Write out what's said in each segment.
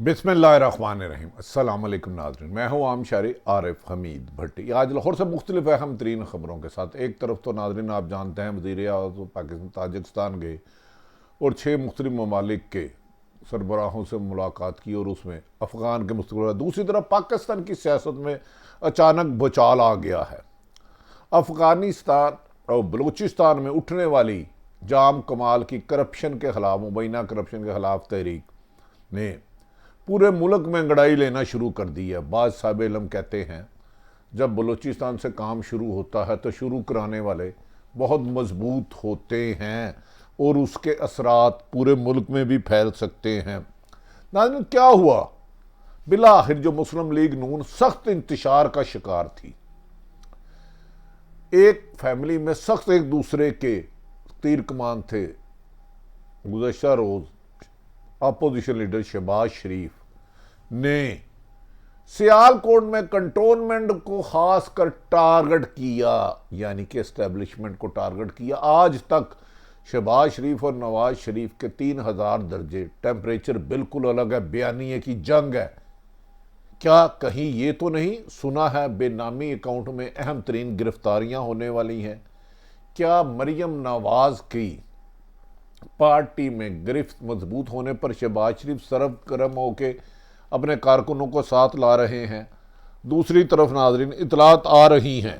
बिस्मिल्लाहिर्रहमानिर्रहीम। अस्सलाम वालेकुम नाज़रीन, मैं हूँ आम शारी आरिफ हमीद भट्टी। आज लाहौर से मुख्तलिफ अहम तरीन ख़बरों के साथ। एक तरफ तो नाज़रीन आप जानते हैं वज़ीर आज़म पाकिस्तान ताजिकिस्तान गए और 6 मुख्तलिफ ममालिक के सरबराहों से मुलाकात की और उसमें अफ़गान के मुस्तक़बिल। दूसरी तरफ पाकिस्तान की सियासत में अचानक भूचाल आ गया है। अफ़गानिस्तान और बलूचिस्तान में उठने वाली जाम कमाल की करप्शन के ख़िलाफ़, मुबैना करप्शन के ख़िलाफ़ तहरीक ने पूरे मुल्क में अंगड़ाई लेना शुरू कर दी है। बाज साहिब इल्म कहते हैं जब बलूचिस्तान से काम शुरू होता है तो शुरू कराने वाले बहुत मजबूत होते हैं और उसके असरात पूरे मुल्क में भी फैल सकते हैं। नाज़रीन, क्या हुआ? बिला आखिर जो मुस्लिम लीग नून सख्त इंतशार का शिकार थी, एक फैमिली में सख्त एक दूसरे के तीर कमान थे। गुज़श्ता रोज़ अपोजिशन लीडर शहबाज शरीफ ने सियालकोट में कंटोनमेंट को खास कर टारगेट किया, यानी कि एस्टेब्लिशमेंट को टारगेट किया। आज तक शहबाज शरीफ और नवाज शरीफ के 3000 दर्जे, टेम्परेचर बिल्कुल अलग है, बयानिए की जंग है। क्या कहीं ये तो नहीं सुना है बेनामी अकाउंट में अहम तरीन गिरफ्तारियां होने वाली हैं? क्या मरियम नवाज की पार्टी में गिरफ्त मजबूत होने पर शहबाज शरीफ सरब गर्म होकर अपने कारकुनों को साथ ला रहे हैं? दूसरी तरफ नाजरीन इतलात आ रही हैं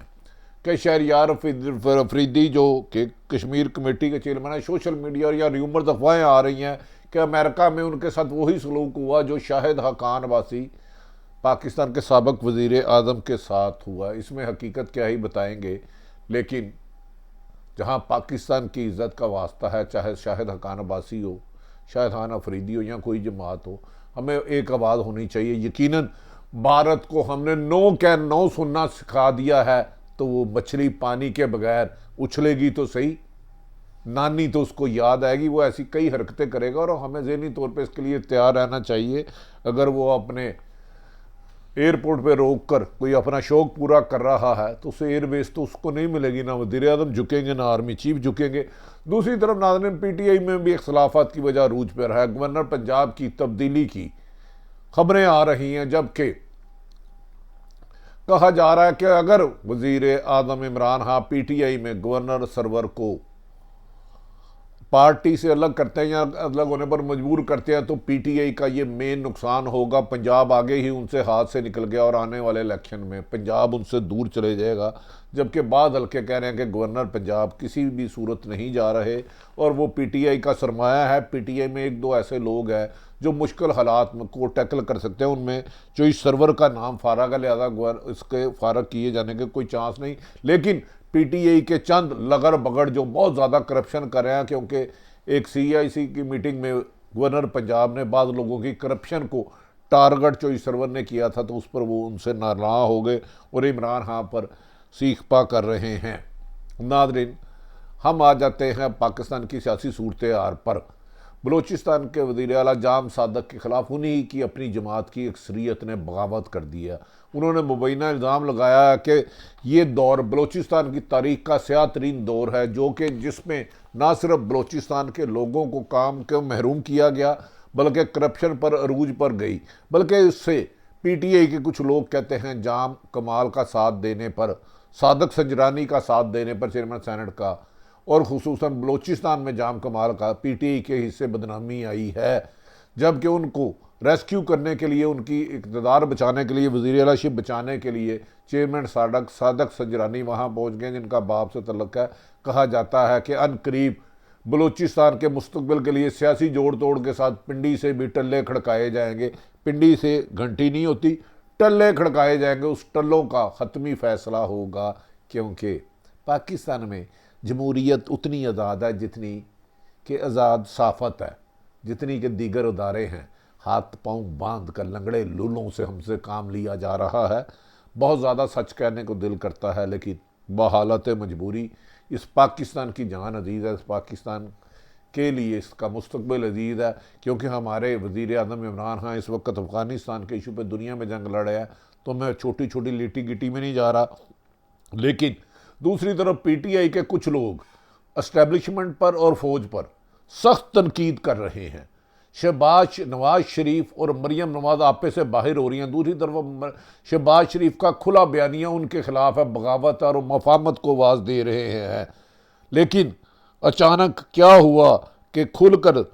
कि शहरियार अफरीदी जो कि कश्मीर कमेटी के चेयरमैन है, सोशल मीडिया या र्यूमर्स अफवाहें आ रही हैं कि अमेरिका में उनके साथ वही सलूक हुआ जो शाहिद हकान वासी पाकिस्तान के साबिक वज़ीर आज़म के साथ हुआ। इसमें हकीकत क्या ही बताएंगे, लेकिन जहाँ पाकिस्तान की इज़्ज़त का वास्ता है, चाहे शाहिद हकान अब्बासी हो, शाहिद खान अफरीदी हो या कोई जमात हो, हमें एक आवाज़ होनी चाहिए। यकीनन भारत को हमने नो कैन नो सुनना सिखा दिया है, तो वो मछली पानी के बगैर उछलेगी तो सही, नानी तो उसको याद आएगी, वो ऐसी कई हरकतें करेगा और हमें ज़हनी तौर पे इसके लिए तैयार रहना चाहिए। अगर वो अपने एयरपोर्ट पे रोक कर कोई अपना शौक पूरा कर रहा है तो उसे एयरबेस तो उसको नहीं मिलेगी, ना वज़ीर आज़म झुकेंगे ना आर्मी चीफ झुकेंगे। दूसरी तरफ नाज़रीन पीटीआई में भी इख्तलाफात की वजह अरूज पर है। गवर्नर पंजाब की तब्दीली की खबरें आ रही हैं, जबकि कहा जा रहा है कि अगर वज़ीर आज़म इमरान खान पीटीआई में गवर्नर सरवर को पार्टी से अलग करते हैं या अलग होने पर मजबूर करते हैं तो पीटीआई का ये मेन नुकसान होगा। पंजाब आगे ही उनसे हाथ से निकल गया और आने वाले इलेक्शन में पंजाब उनसे दूर चले जाएगा। जबकि बाद हल्के कह रहे हैं कि गवर्नर पंजाब किसी भी सूरत नहीं जा रहे और वो पीटीआई का सरमाया है। पीटीआई में एक दो ऐसे लोग हैं जो मुश्किल हालात को टैकल कर सकते हैं, उनमें जो इस सर्वर का नाम फारग है, लिहाजा इसके फारग किए जाने के कोई चांस नहीं। लेकिन पीटीआई के चंद लगड़ बगड़ जो बहुत ज़्यादा करप्शन कर रहे हैं, क्योंकि एक सीआईसी की मीटिंग में गवर्नर पंजाब ने बाद लोगों की करप्शन को टारगेट जो इस सर्वर ने किया था तो उस पर वो उनसे नाराज़ हो गए और इमरान खान पर सीख पा कर रहे हैं। नादरीन, हम आ जाते हैं पाकिस्तान की सियासी सूरत हाल पर। बलूचिस्तान के वज़ीर आला जाम सादक के खिलाफ उन्हीं की अपनी जमात की अक्सरियत ने बगावत कर दिया। उन्होंने मुबैना इल्ज़ाम लगाया कि ये दौर बलूचिस्तान की तारीख का स्याह तरीन दौर है, जो कि जिसमें ना सिर्फ बलूचिस्तान के लोगों को काम के महरूम किया गया बल्कि करप्शन पर अरूज पर गई। बल्कि इससे पीटीआई के कुछ लोग कहते हैं जाम कमाल का साथ देने पर, सादक संजरानी का साथ देने पर, चेयरमैन सेनेट का, और खुसूसन बलूचिस्तान में जाम कमाल का पीटीआई के हिस्से बदनामी आई है। जबकि उनको रेस्क्यू करने के लिए, उनकी इक़्तिदार बचाने के लिए, वज़ीर आलाशिप बचाने के लिए चेयरमैन सादक संजरानी वहाँ पहुँच गए जिनका बाप से तल्लुक़ है। कहा जाता है कि अनकरीब बलूचिस्तान के मुस्तकबिल के लिए सियासी जोड़ तोड़ के साथ पिंडी से भी टल्ले खड़काए जाएंगे। पिंडी से घंटी नहीं होती, टल्ले खड़काए जाएंगे। उस टल्लों का ख़त्मी फ़ैसला होगा, क्योंकि पाकिस्तान में जमहूरियत उतनी आज़ाद है जितनी कि आज़ाद साफ़त है, जितनी कि दीगर अदारे हैं। हाथ पांव बांध कर लंगड़े लूलों से हमसे काम लिया जा रहा है। बहुत ज़्यादा सच कहने को दिल करता है, लेकिन बहालत मजबूरी इस पाकिस्तान की जान अजीज़ है, इस पाकिस्तान के लिए इसका मुस्तकबिल अजीज़ है। क्योंकि हमारे वज़ीर आज़म इमरान खान इस वक्त अफ़गानिस्तान के इशू पर दुनिया में जंग लड़ रहे हैं, तो मैं छोटी छोटी लिटी गिटी में नहीं जा रहा। लेकिन दूसरी तरफ पीटीआई के कुछ लोग एस्टेब्लिशमेंट पर और फौज पर सख्त तनकीद कर रहे हैं। शहबाज नवाज शरीफ और मरियम नवाज आपे से बाहर हो रही हैं, दूसरी तरफ शहबाज शरीफ का खुला बयानिया उनके खिलाफ है, बगावत और मफामत को आवाज़ दे रहे हैं। लेकिन अचानक क्या हुआ कि खुलकर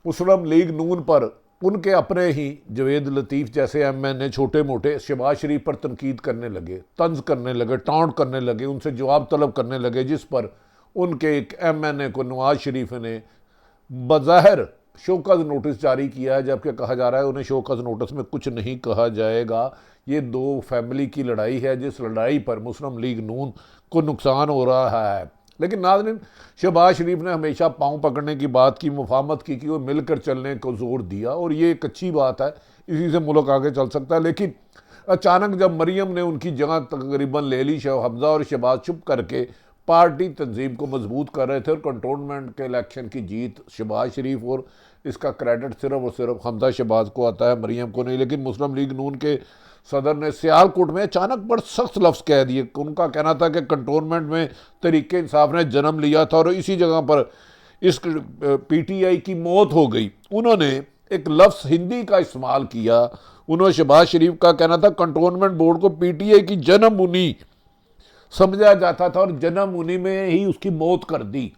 मुस्लिम लीग नून पर उनके अपने ही जवेद लतीफ़ जैसे एमएनए छोटे मोटे शहबाज शरीफ पर तनकीद करने लगे, तंज करने लगे, टाउंट करने लगे, उनसे जवाब तलब करने लगे, जिस पर उनके एक एमएनए को नवाज शरीफ ने बज़ाहिर शोकज नोटिस जारी किया है, जबकि कहा जा रहा है उन्हें शोकज नोटिस में कुछ नहीं कहा जाएगा। ये दो फैमिली की लड़ाई है, जिस लड़ाई पर मुस्लिम लीग नून को नुकसान हो रहा है। लेकिन नाज़रीन, शहबाज शरीफ ने हमेशा पाँव पकड़ने की बात की, मुफाहमत की वो मिलकर चलने को जोर दिया, और ये एक अच्छी बात है, इसी से मुल्क आगे चल सकता है। लेकिन अचानक जब मरियम ने उनकी जगह तकरीबन ले ली, हमजा और शहबाज चुप करके पार्टी तंजीम को मजबूत कर रहे थे, और कंटोनमेंट के इलेक्शन की जीत शहबाज शरीफ, और इसका क्रेडिट सिर्फ और सिर्फ हमजा शहबाज को आता है, मरियम को नहीं। लेकिन मुस्लिम लीग नून के सदर ने सियालकोट में अचानक बड़े सख्त लफ्ज़ कह दिए। उनका कहना था कि कंटोनमेंट में तहरीक इंसाफ ने जन्म लिया था और इसी जगह पर इस पीटीआई की मौत हो गई। उन्होंने एक लफ्ज़ हिंदी का इस्तेमाल किया। उन्होंने शहबाज शरीफ का कहना था कंटोनमेंट बोर्ड को पीटीआई की जन्मभूमि समझा जाता था और जन्मभूमि में ही उसकी मौत कर दी।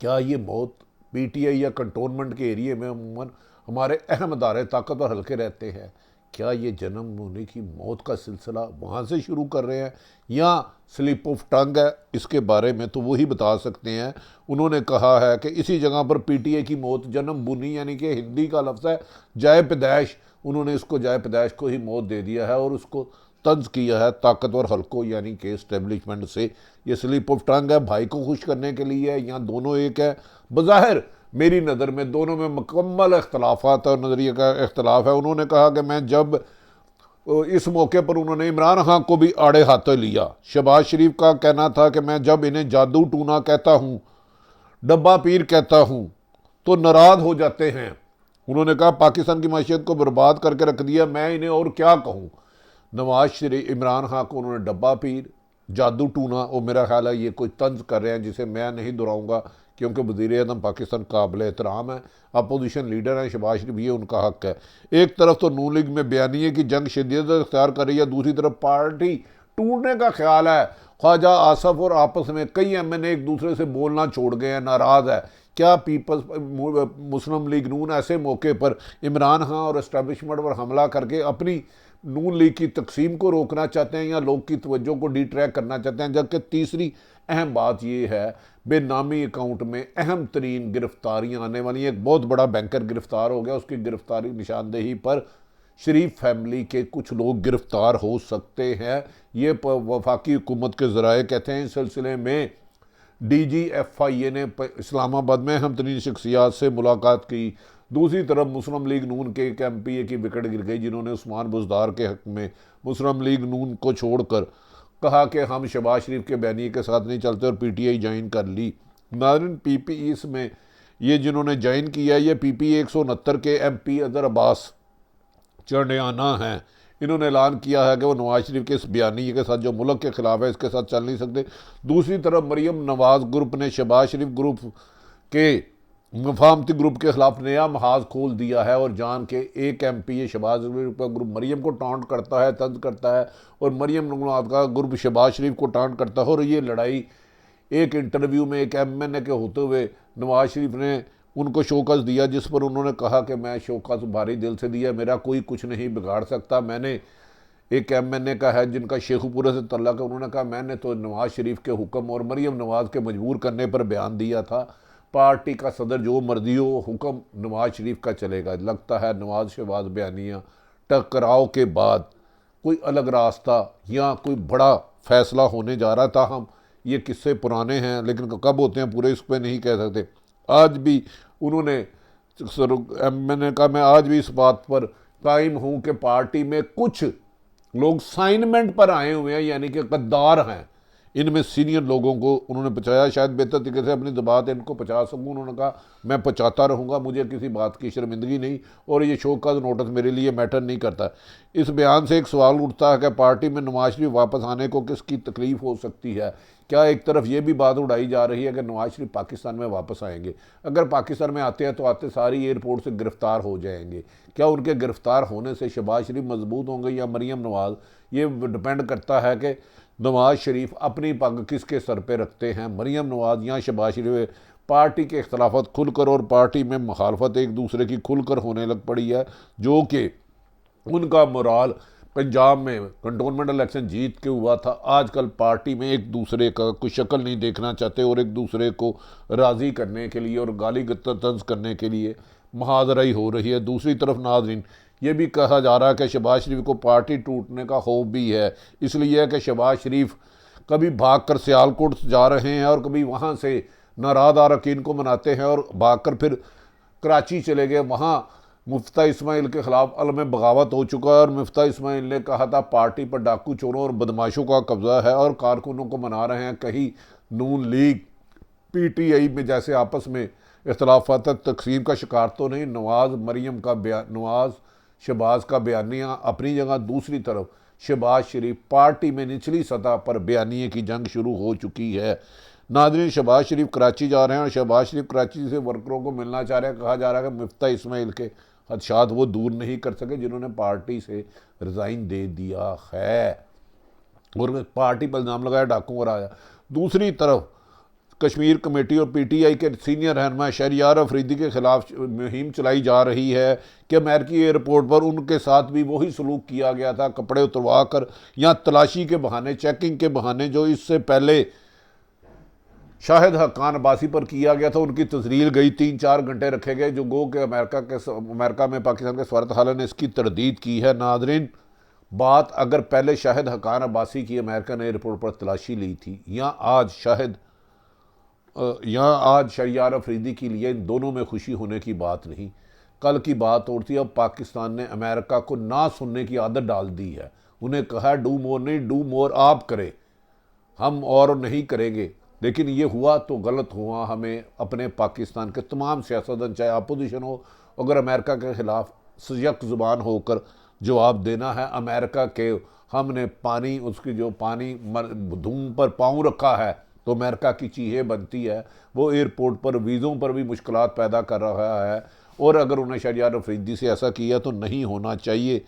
क्या ये मौत पीटीआई या कंटोनमेंट के एरिए में अमूमन हमारे अहम अदारे ताकतवर हल्के रहते हैं, क्या ये जन्मभूमि की मौत का सिलसिला वहाँ से शुरू कर रहे हैं या स्लिप ऑफ टंग है? इसके बारे में तो वही बता सकते हैं। उन्होंने कहा है कि इसी जगह पर पीटीआई की मौत जन्मभूमि, यानी कि हिंदी का लफ्ज़ है जाए पैदाइश, उन्होंने इसको जाए पैदाइश को ही मौत दे दिया है और उसको तंज किया है ताकतवर हल्कों यानी कि इस्टेब्लिशमेंट से। ये स्लिप ऑफ टंग है, भाई को खुश करने के लिए है, यहाँ दोनों एक है। बज़ाहिर मेरी नज़र में दोनों में मुकम्मल इख्तलाफात और नज़रिए का इख्तलाफ है। उन्होंने कहा कि मैं जब इस मौके पर उन्होंने इमरान खान को भी आड़े हाथों लिया। शहबाज शरीफ का कहना था कि मैं जब इन्हें जादू टूना कहता हूँ, डब्बा पीर कहता हूँ तो नाराज़ हो जाते हैं। उन्होंने कहा पाकिस्तान की मैशियत को बर्बाद करके रख दिया, मैं इन्हें और क्या कहूँ। नवाज शरीफ इमरान खान को उन्होंने डब्बा पीर, जादू टूना, और मेरा ख्याल है ये कोई तंज कर रहे हैं जिसे मैं नहीं दोहराऊँगा, क्योंकि वज़ीर-ए-आज़म पाकिस्तान काबिल एहतराम है, अपोजिशन लीडर हैं शहबाज शरीफ, ये उनका हक है। एक तरफ तो नून लीग में बयानिए की जंग शिद्दत इख्तियार कर रही है, दूसरी तरफ पार्टी टूटने का ख्याल है। ख्वाजा आसफ और आपस में कई एमएनए एक दूसरे से बोलना छोड़ गए हैं, नाराज़ है। क्या पीपल्स मुस्लिम लीग नून ऐसे मौके पर इमरान खान और इस्टेब्लिशमेंट पर हमला करके अपनी नून लीग की तकसीम को रोकना चाहते हैं या लोग की तवज्जो को डिट्रैक्ट करना चाहते हैं? जबकि तीसरी अहम बात यह है, बेनामी अकाउंट में अहम तरीन गिरफ्तारियाँ आने वाली हैं। एक बहुत बड़ा बैंकर गिरफ्तार हो गया, उसकी गिरफ्तारी निशानदेही पर शरीफ फैमिली के कुछ लोग गिरफ्तार हो सकते हैं, ये वफाकी हुकूमत के ज़राए कहते हैं। इस सिलसिले में DGFIA ने इस्लामाबाद में अहम तरीन शख्सियात से मुलाकात की। दूसरी तरफ मुस्लिम लीग नून के एक MPA की विकेट गिर गई, जिन्होंने उस्मान बुज़दार के हक़ में मुस्लिम लीग नून को छोड़कर कहा कि हम शहबाज शरीफ के बयानी के साथ नहीं चलते और PTI ज्वाइन कर ली। नाज़रीन, PPE इसमें ये जिन्होंने ज्वाइन किया, ये PPE 169 के MP अज़हर अब्बास चढ़ियाना हैं। इन्होंने ऐलान किया है कि वो नवाज शरीफ के इस बयानी के साथ जो मुल्क के खिलाफ है इसके साथ चल नहीं सकते। दूसरी तरफ मरियम नवाज ग्रुप ने शहबाज शरीफ ग्रुप के मुफाहमती ग्रुप के खिलाफ नया महाज खोल दिया है और जान के एक MPA शहबाज शरीफ का ग्रुप मरियम को टाउंट करता है, तंज करता है, और मरियम नवाज का ग्रुप शहबाज शरीफ को टाउंट करता है। और ये लड़ाई एक इंटरव्यू में एक MNA के होते हुए नवाज शरीफ ने उनको शोकस दिया, जिस पर उन्होंने कहा कि मैं शोकस भारी दिल से दिया, मेरा कोई कुछ नहीं बिगाड़ सकता। मैंने एक MNA का है जिनका शेखुपुरा से तल्लक है, उन्होंने कहा मैंने तो नवाज शरीफ के हुक्म और मरियम नवाज के मजबूर करने पर बयान दिया था, पार्टी का सदर जो मर्जी हो हुक्म नवाज शरीफ का चलेगा। लगता है नवाज शहबाज बयानिया टकराव के बाद कोई अलग रास्ता या कोई बड़ा फैसला होने जा रहा था। हम ये किस्से पुराने हैं लेकिन कब होते हैं पूरे, इस पर नहीं कह सकते। आज भी उन्होंने मैंने कहा मैं आज भी इस बात पर कायम हूँ कि पार्टी में कुछ लोग साइनमेंट पर आए हुए हैं, यानी कि गद्दार हैं। इनमें सीनियर लोगों को उन्होंने पहुँचाया, शायद बेहतर तरीके से अपनी बात इनको पहुँचा सकूँ। उन्होंने कहा मैं पहुँचाता रहूँगा, मुझे किसी बात की शर्मिंदगी नहीं, और ये शो का नोटिस मेरे लिए मैटर नहीं करता। इस बयान से एक सवाल उठता है कि पार्टी में नवाज शरीफ वापस आने को किसकी तकलीफ हो सकती है। क्या एक तरफ ये भी बात उड़ाई जा रही है कि नवाज शरीफ पाकिस्तान में वापस आएंगे? अगर पाकिस्तान में आते हैं तो आते सारी एयरपोर्ट से गिरफ्तार हो जाएंगे। क्या उनके गिरफ्तार होने से शहबाज शरीफ मजबूत होंगे या मरीम नवाज? ये डिपेंड करता है कि नवाज शरीफ अपनी पग किसके सर पे रखते हैं, मरीम नवाज या शहबाज शरीफ। पार्टी के इख्तलाफात खुलकर और पार्टी में मुखालफत एक दूसरे की खुलकर होने लग पड़ी है, जो कि उनका मोराल पंजाब में कंटोनमेंट इलेक्शन जीत के हुआ था। आजकल पार्टी में एक दूसरे का कोई शक्ल नहीं देखना चाहते और एक दूसरे को राज़ी करने के लिए और गाली तंज करने के लिए महाजराई हो रही है। दूसरी तरफ नाज़रीन, ये भी कहा जा रहा है कि शहबाज शरीफ को पार्टी टूटने का खौफ भी है, इसलिए है कि शहबाज शरीफ कभी भाग कर सियालकोट जा रहे हैं और कभी वहाँ से नाराज अरकान को मनाते हैं और भाग कर फिर कराची चले गए। वहाँ मुफ्ता इस्माइल के खिलाफ अलम बगावत हो चुका है और मुफ्ता इस्माइल ने कहा था पार्टी पर डाकू चोरों और बदमाशों का कब्जा है, और कारकुनों को मना रहे हैं। कहीं नून लीग पीटीआई में जैसे आपस में इख्तलाफात तकसीम का शिकार तो नहीं। नवाज शहबाज का बयानिया अपनी जगह, दूसरी तरफ शहबाज शरीफ पार्टी में निचली सतह पर बयानिए की जंग शुरू हो चुकी है। नाज़रीन, शहबाज शरीफ कराची जा रहे हैं और शहबाज शरीफ कराची से वर्करों को मिलना चाह रहे हैं। कहा जा रहा है कि मुफ्ता इस्माइल के खदशात वो दूर नहीं कर सके जिन्होंने पार्टी से रिज़ाइन दे दिया है और पार्टी पर इल्ज़ाम लगाया डाकुओं और आया। दूसरी तरफ कश्मीर कमेटी और पीटीआई के सीनियर रहनुमा शहरियार अफरीदी के खिलाफ मुहिम चलाई जा रही है कि अमेरिकी एयरपोर्ट पर उनके साथ भी वही सलूक किया गया था, कपड़े उतरवा कर या तलाशी के बहाने, चेकिंग के बहाने, जो इससे पहले शाहिद हक्कान अब्बासी पर किया गया था। उनकी तजरील गई, 3-4 घंटे रखे गए, जो गो के अमेरिका में पाकिस्तान के सफारत खाला ने इसकी तरदीद की है। नाज़रीन, बात अगर पहले शाहिद हक्कान अब्बासी की अमेरिकन एयरपोर्ट पर तलाशी ली थी या आज शहरियार अफरीदी के लिए, इन दोनों में खुशी होने की बात नहीं। कल की बात और थी। अब पाकिस्तान ने अमेरिका को ना सुनने की आदत डाल दी है। उन्हें कहा डू मोर नहीं, डू मोर आप करें, हम और नहीं करेंगे। लेकिन ये हुआ तो गलत हुआ। हमें अपने पाकिस्तान के तमाम सियासतदान, चाहे अपोजिशन हो, अगर अमेरिका के ख़िलाफ़ यक ज़ुबान होकर जवाब देना है। अमेरिका के हमने पानी, उसकी जो पानी धूम पर पाँव रखा है तो अमेरिका की चीज़ें बनती है। वो एयरपोर्ट पर वीज़ों पर भी मुश्किलात पैदा कर रहा है, और अगर उन्हें शहरियार अफरीदी से ऐसा किया तो नहीं होना चाहिए।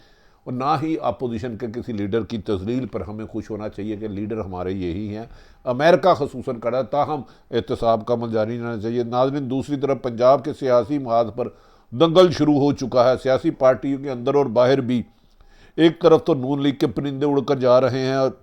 और ना ही अपोजिशन के किसी लीडर की तजलील पर हमें खुश होना चाहिए कि लीडर हमारे यही हैं। अमेरिका खसूसन करा, ताहम एहतसाब का अमल जारी रहना चाहिए। नाज़रीन, दूसरी तरफ पंजाब के सियासी महाज पर दंगल शुरू हो चुका है। सियासी पार्टियों के अंदर और बाहर भी। एक तरफ तो नून लीग के परिंदे उड़कर जा रहे हैं और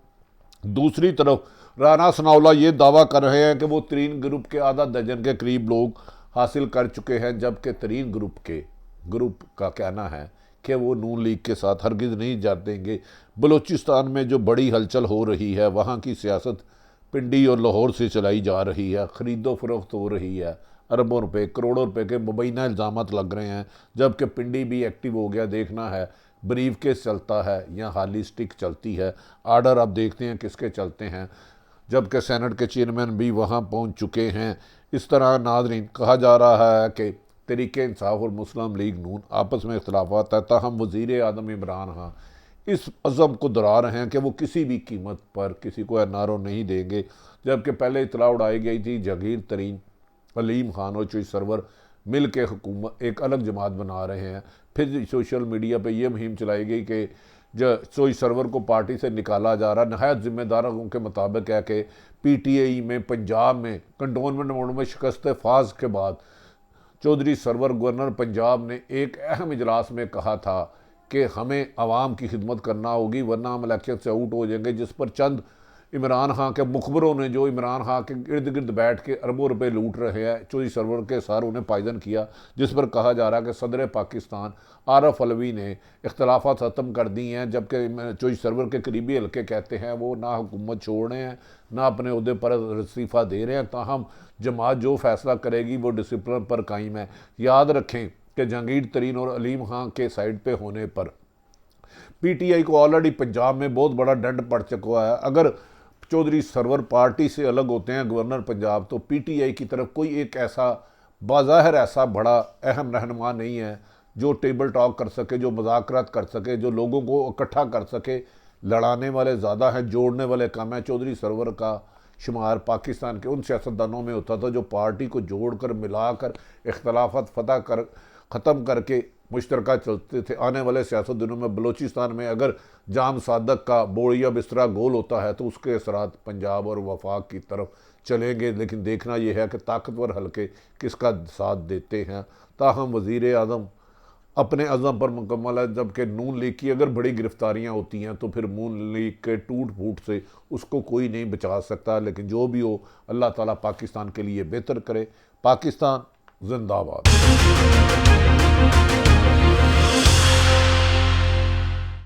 दूसरी तरफ राना सनाउल्लाह ये दावा कर रहे हैं कि वो तरीन ग्रुप के आधा दर्जन के करीब लोग हासिल कर चुके हैं, जबकि तरीन ग्रुप का कहना है कि वो नून लीग के साथ हरगिज़ नहीं जा देंगे। बलूचिस्तान में जो बड़ी हलचल हो रही है, वहाँ की सियासत पिंडी और लाहौर से चलाई जा रही है, ख़रीदो फरोख्त हो रही है, अरबों रुपए करोड़ों रुपए के मुबैना इल्ज़ामात लग रहे हैं, जबकि पिंडी भी एक्टिव हो गया। देखना है ब्रीफ केस चलता है या खाली स्टिक चलती है। आर्डर अब देखते हैं किसके चलते हैं, जबकि सेनेट के चेयरमैन भी वहाँ पहुँच चुके हैं। इस तरह नाज़रीन, कहा जा रहा है कि तरीके इंसाफ और मुस्लिम लीग नून आपस में इख्तलाफात है, ताहम वज़ीर आज़म इमरान खान इस अज़म को दोहरा रहे हैं कि वो किसी भी कीमत पर किसी को एनआरओ नहीं देंगे। जबकि पहले इतला उड़ाई गई थी जहांगीर तरीन, अलीम खान और चॉइस सरवर मिल के हुकूमत एक अलग जमात बना रहे हैं। फिर सोशल मीडिया पे ये मुहिम चलाई गई कि जो चॉइस सरवर को पार्टी से निकाला जा रहा। नहायत जिम्मेदारों के मुताबिक है कि पीटीआई में पंजाब में कंटोनमेंट मोड में शिकस्त फाज के बाद चौधरी सरवर गवर्नर पंजाब ने एक अहम इजलास में कहा था कि हमें आवाम की खिदमत करना होगी वरना हम इलेक्शन से आउट हो जाएंगे, जिस पर चंद इमरान खान के मुखबरों ने, जो इमरान खान के इर्द गिर्द बैठ के अरबों रुपए लूट रहे हैं, चौधरी सरवर के सर उन्हें पायदन किया, जिस पर कहा जा रहा है कि सदर पाकिस्तान आरफ अलवी ने इख्तलाफात ख़त्म कर दी हैं। जबकि चौधरी सरवर के करीबी हल्के कहते हैं वो ना हुकूमत छोड़ रहे हैं ना अपने अहदे पर इस्तीफ़ा दे रहे हैं, ताहम जमात जो फैसला करेगी वो डिसिप्लिन पर कायम है। याद रखें कि जहांगीर तरीन और अलीम खान के साइड पे होने पर पीटीआई को ऑलरेडी पंजाब में बहुत बड़ा डंड पड़ चुका है। अगर चौधरी सरवर पार्टी से अलग होते हैं गवर्नर पंजाब, तो पीटीआई की तरफ कोई एक ऐसा बाज़ाहिर ऐसा बड़ा अहम रहनुमा नहीं है जो टेबल टॉक कर सके, जो मुज़ाकरात कर सके, जो लोगों को इकट्ठा कर सके। लड़ाने वाले ज़्यादा हैं, जोड़ने वाले कम हैं। चौधरी सरवर का शुमार पाकिस्तान के उन सियासतदानों में होता था जो पार्टी को जोड़कर, मिलाकर, इख्तलाफात फतह कर ख़त्म करके मुश्तरका चलते थे। आने वाले सियासत दिनों में बलूचिस्तान में अगर जाम सादक का बोड़िया बिस्तरा गोल होता है तो उसके असरात पंजाब और वफाक की तरफ चलेंगे। लेकिन देखना यह है कि ताकतवर हलके किसका साथ देते हैं। ताहम वज़ीर आज़म अपने अज़म पर मुकम्मल है, जबकि नून लीग की अगर बड़ी गिरफ्तारियां होती हैं तो फिर नून लीग के टूट फूट से उसको कोई नहीं बचा सकता। लेकिन जो भी हो, अल्लाह ताला पाकिस्तान के लिए बेहतर करे। पाकिस्तान जिंदाबाद।